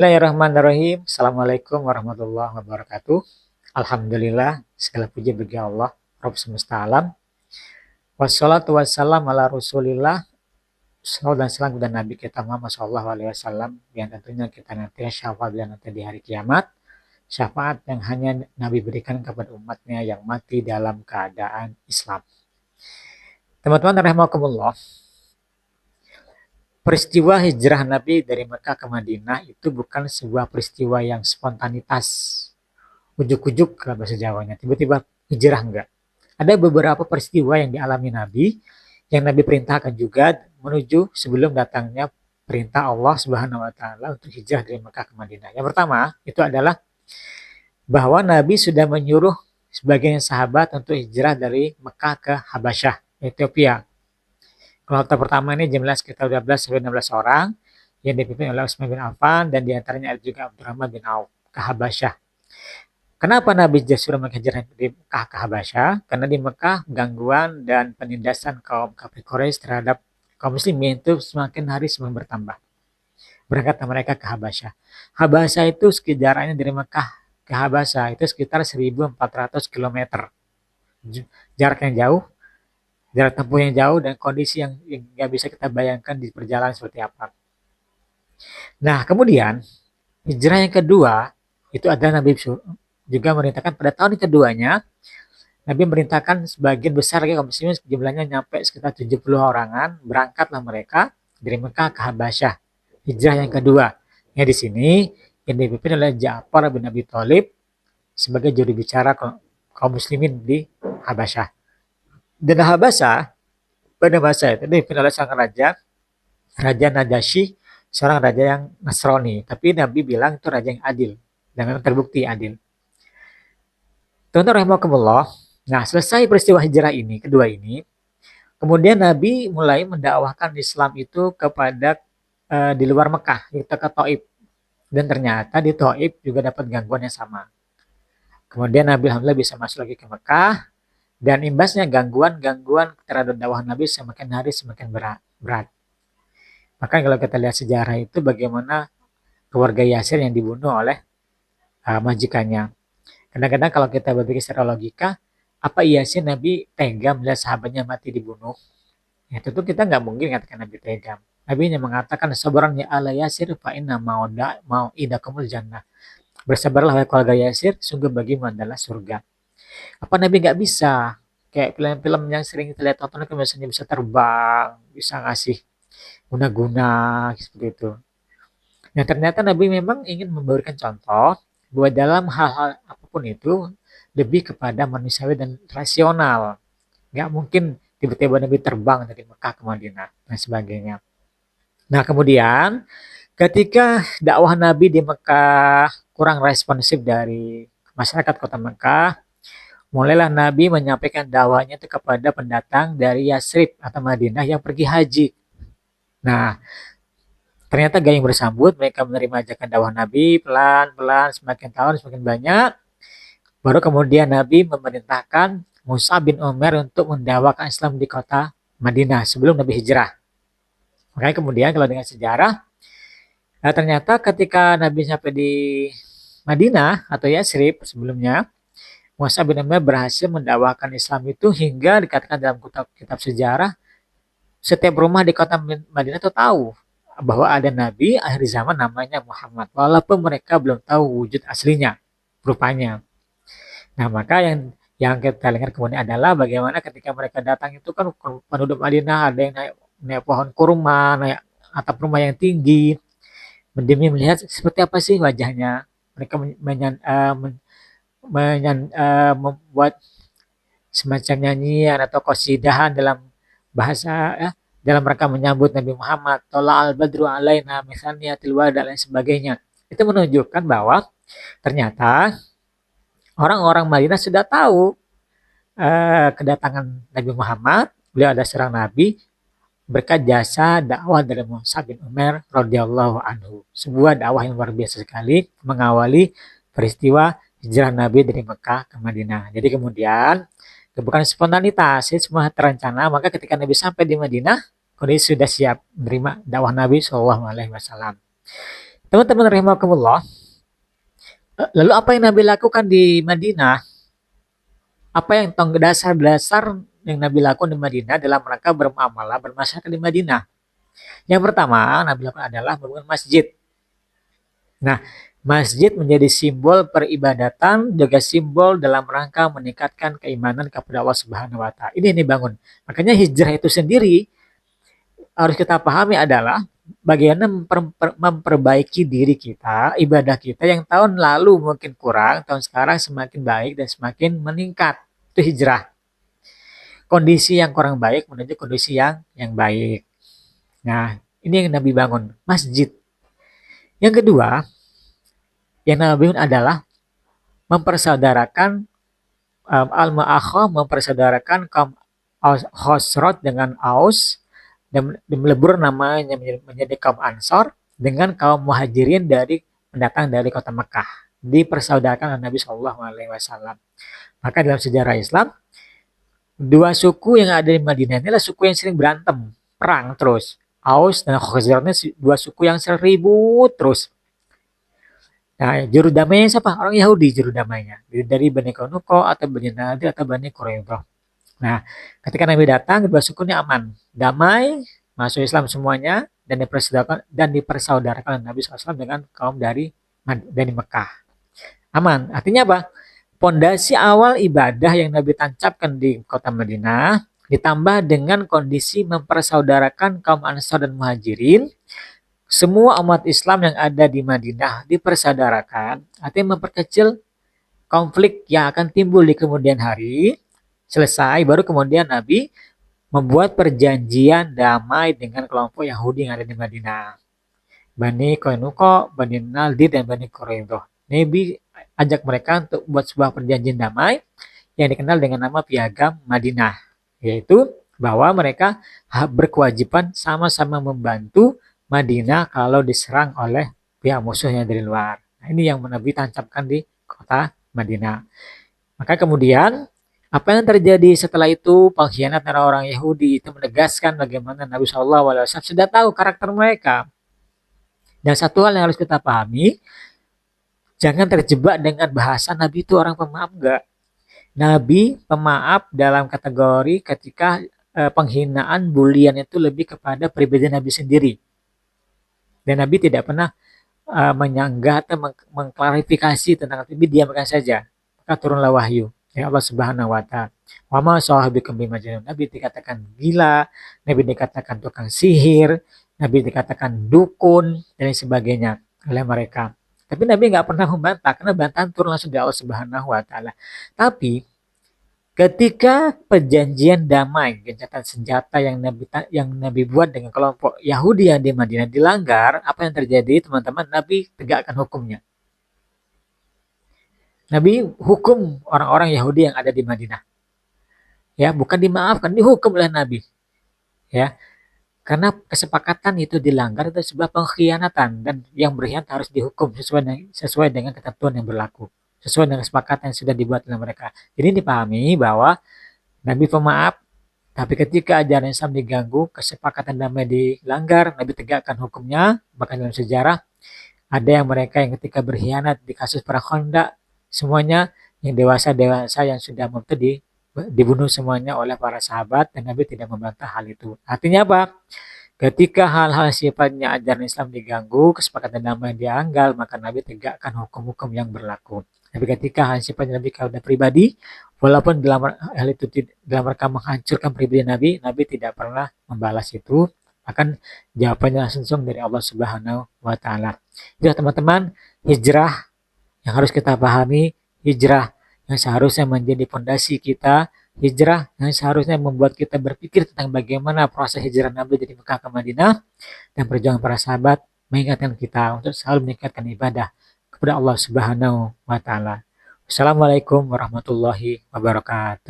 Bismillahirrahmanirrahim. Assalamualaikum warahmatullahi wabarakatuh. Alhamdulillah, segala puji bagi Allah, Rabb semesta alam. Wassalatu wassalam ala Rasulillah. Salawat dan salam kepada Nabi kita Muhammad SAW, yang tentunya kita nanti syafaat dan nanti di hari kiamat. Syafaat yang hanya Nabi berikan kepada umatnya yang mati dalam keadaan Islam. Teman-teman rahimakumullah, peristiwa hijrah Nabi dari Mekah ke Madinah itu bukan sebuah peristiwa yang spontanitas, ujuk-ujuk kalau bahasa Jawanya, tiba-tiba hijrah, enggak. Ada beberapa peristiwa yang dialami Nabi, yang Nabi perintahkan juga menuju sebelum datangnya perintah Allah Subhanahu wa taala untuk hijrah dari Mekah ke Madinah. Yang pertama itu adalah bahwa Nabi sudah menyuruh sebagian sahabat untuk hijrah dari Mekah ke Habasyah, Ethiopia. Kloter pertama ini jumlah sekitar 12 sampai 16 orang yang dipimpin oleh Utsman bin Affan, dan diantaranya ada juga Abdurrahman bin Auf ke Habasyah. Kenapa Nabi justru menghijrah di Mekah ke Habasyah? Karena di Mekah gangguan dan penindasan kaum kafir Quraisy terhadap kaum muslimin itu semakin hari semakin bertambah. Berangkat mereka ke Habasyah. Habasyah itu jaraknya dari Mekah ke Habasyah itu sekitar 1.400 km. Jarak yang jauh, jarak tempuh yang jauh, dan kondisi yang nggak bisa kita bayangkan di perjalanan seperti apa. Nah, kemudian hijrah yang kedua itu adalah Nabi juga merintahkan pada tahun keduanya, Nabi merintahkan sebagian besar kaum muslimin, jumlahnya nyampe sekitar 70 orangan, berangkatlah mereka dari Mekah ke Habasyah. Hijrah yang kedua. Yang di sini yang dipimpin oleh Ja'far bin Abi Thalib sebagai juru bicara kaum muslimin di Habasyah. Dan Habasyah pada masa itu dipimpin oleh sang raja, Raja Najasyi, seorang raja yang Nasrani. Tapi Nabi bilang itu raja yang adil, dan memang terbukti adil. Teman-teman rahimakumullah. Nah, selesai peristiwa hijrah ini, kedua ini, kemudian Nabi mulai mendakwahkan Islam itu kepada di luar Mekah, yaitu ke Thaif. Dan ternyata di Thaif juga dapat gangguan yang sama. Kemudian Nabi alhamdulillah bisa masuk lagi ke Mekah, dan imbasnya gangguan terhadap dakwah Nabi semakin hari semakin berat. Maka kalau kita lihat sejarah itu bagaimana keluarga Yasir yang dibunuh oleh majikannya. Kadang-kadang kalau kita berpikir secara logika, apa iya sih Nabi tega melihat sahabatnya mati dibunuh? Ya tentu kita nggak mungkin katakan Nabi tega. Nabi hanya mengatakan, sabaran ya ala Yasir fa inna mau idakumul jannah. Bersabarlah wahai keluarga Yasir, sungguh bagimu adalah surga. Apa Nabi nggak bisa? Kayak film-film yang sering kita lihat tonton kan biasanya bisa terbang, bisa ngasih guna-guna seperti itu. Nah, ternyata Nabi memang ingin memberikan contoh bahwa dalam hal-hal apapun itu lebih kepada manusiawi dan rasional. Nggak mungkin tiba-tiba Nabi terbang dari Mekah ke Madinah dan sebagainya. Nah, kemudian ketika dakwah Nabi di Mekah kurang responsif dari masyarakat kota Mekah, mulailah Nabi menyampaikan dakwahnya itu kepada pendatang dari Yasrib atau Madinah yang pergi haji. Nah, ternyata gayung bersambut, mereka menerima ajakan dakwah Nabi pelan-pelan, semakin tahun semakin banyak. Baru kemudian Nabi memerintahkan Mus'ab bin Umair untuk mendakwakan Islam di kota Madinah sebelum Nabi hijrah. Makanya kemudian kalau dengan sejarah, ternyata ketika Nabi sampai di Madinah atau Yasrib sebelumnya, Mus'ab bin Umair berhasil mendakwakan Islam itu hingga dikatakan dalam kitab sejarah, setiap rumah di kota Madinah itu tahu bahwa ada Nabi akhir zaman namanya Muhammad, walaupun mereka belum tahu wujud aslinya, rupanya. Nah, maka yang kita lihat kemudian adalah bagaimana ketika mereka datang itu kan penduduk Madinah ada yang naik pohon kurma, naik atap rumah yang tinggi, demi melihat seperti apa sih wajahnya. Mereka membuat semacam nyanyian atau qasidahan dalam bahasa dalam rangka menyambut Nabi Muhammad, Tola al-Badru alaina misalnya tilwa dan lain sebagainya. Itu menunjukkan bahwa ternyata orang-orang Madinah sudah tahu kedatangan Nabi Muhammad. Beliau ada seorang Nabi berkat jasa dakwah dari Mus'ab bin Umair radhiyallahu anhu. Sebuah dakwah yang luar biasa sekali mengawali peristiwa hijrah Nabi dari Mekah ke Madinah. Jadi kemudian bukan spontanitas, itu semua terencana. Maka ketika Nabi sampai di Madinah, kondisi sudah siap menerima dakwah Nabi Shallallahu Alaihi Wasallam. Teman-teman rahimakumullah, lalu apa yang Nabi lakukan di Madinah? Apa yang dasar-dasar yang Nabi lakukan di Madinah dalam rangka bermuamalah bermasyarakat di Madinah? Yang pertama Nabi lakukan adalah membangun masjid. Nah, masjid menjadi simbol peribadatan, juga simbol dalam rangka meningkatkan keimanan kepada Allah Subhanahu wa taala. Ini yang dibangun. Makanya hijrah itu sendiri harus kita pahami adalah bagaimana memperbaiki diri kita, ibadah kita yang tahun lalu mungkin kurang, tahun sekarang semakin baik dan semakin meningkat. Itu hijrah. Kondisi yang kurang baik menuju kondisi yang baik. Nah, ini yang Nabi bangun, masjid. Yang kedua, yang Nabi bangun adalah mempersaudarakan al-ma'akhah, mempersaudarakan kaum Khosrot dengan Aus, dan melebur namanya menjadi kaum Ansor dengan kaum Muhajirin dari pendatang dari kota Mekah. Dipersaudarakan oleh Nabi Shallallahu Alaihi Wasallam. Maka dalam sejarah Islam, dua suku yang ada di Madinah inilah suku yang sering berantem, perang terus. Aus dan Khazraj ini dua suku yang sering ribut terus. Nah, juru damainya siapa? Orang Yahudi juru damainya. Dari Bani Qainuqa atau Bani Nadir atau Bani Quraidah. Nah, ketika Nabi datang, dua suku ini aman, damai, masuk Islam semuanya, dan dipersaudarakan Nabi SAW dengan kaum dari Mekah. Aman. Artinya apa? Pondasi awal ibadah yang Nabi tancapkan di kota Madinah ditambah dengan kondisi mempersaudarakan kaum Ansar dan Muhajirin, semua umat Islam yang ada di Madinah dipersaudarakan, artinya memperkecil konflik yang akan timbul di kemudian hari. Selesai, baru kemudian Nabi membuat perjanjian damai dengan kelompok Yahudi yang ada di Madinah. Bani Qainuqa, Bani Nadir, dan Bani Quraidah. Nabi ajak mereka untuk buat sebuah perjanjian damai yang dikenal dengan nama Piagam Madinah. Yaitu bahwa mereka berkewajiban sama-sama membantu Madinah kalau diserang oleh pihak musuhnya dari luar. Nah, ini yang Nabi tancapkan di kota Madinah. Maka kemudian apa yang terjadi setelah itu? Pengkhianatan orang Yahudi itu menegaskan bagaimana Nabi SAW sudah tahu karakter mereka. Dan satu hal yang harus kita pahami, jangan terjebak dengan bahasa Nabi itu orang pemaaf enggak. Nabi pemaaf dalam kategori ketika penghinaan, bulian itu lebih kepada pribadi Nabi sendiri. Dan Nabi tidak pernah menyanggah atau mengklarifikasi tentang itu, diamkan saja. Maka turunlah wahyu. Ya Allah Subhanahu wa taala. Wa ma sahibikum bimajnun. Nabi dikatakan gila, Nabi dikatakan tukang sihir, Nabi dikatakan dukun dan sebagainya oleh mereka. Tapi Nabi nggak pernah membantah karena bantahan turun langsung dari Allah Subhanahu wa taala. Tapi ketika perjanjian damai, gencatan senjata yang Nabi buat dengan kelompok Yahudi yang di Madinah dilanggar, apa yang terjadi, teman-teman? Nabi tegakkan hukumnya. Nabi hukum orang-orang Yahudi yang ada di Madinah. Ya, bukan dimaafkan, dihukum oleh Nabi. Ya, karena kesepakatan itu dilanggar itu sebuah pengkhianatan dan yang berkhianat harus dihukum sesuai dengan ketentuan yang berlaku, sesuai dengan kesepakatan yang sudah dibuat oleh mereka. Jadi dipahami bahwa Nabi pemaaf, tapi ketika ajaran Islam diganggu, kesepakatan damai dilanggar, Nabi tegakkan hukumnya. Bahkan dalam sejarah ada yang mereka yang ketika berkhianat di kasus perang Khandaq, semuanya yang dewasa-dewasa yang sudah murtad dibunuh semuanya oleh para sahabat dan Nabi tidak membantah hal itu. Artinya apa? Ketika hal-hal sifatnya ajaran Islam diganggu, kesepakatan damai dianggal, maka Nabi tegakkan hukum-hukum yang berlaku. Tapi ketika hal sifatnya Nabi kalau pribadi, walaupun dalam hal itu dalam rangka menghancurkan pribadi Nabi, Nabi tidak pernah membalas itu. Bahkan jawabannya langsung dari Allah Subhanahu wa taala. Jadi teman-teman, hijrah yang harus kita pahami, hijrah yang seharusnya menjadi fondasi kita, hijrah yang seharusnya membuat kita berpikir tentang bagaimana proses hijrah Nabi dari Mekah ke Madinah dan perjuangan para sahabat mengingatkan kita untuk selalu meningkatkan ibadah kepada Allah Subhanahu wa taala. Wassalamualaikum warahmatullahi wabarakatuh.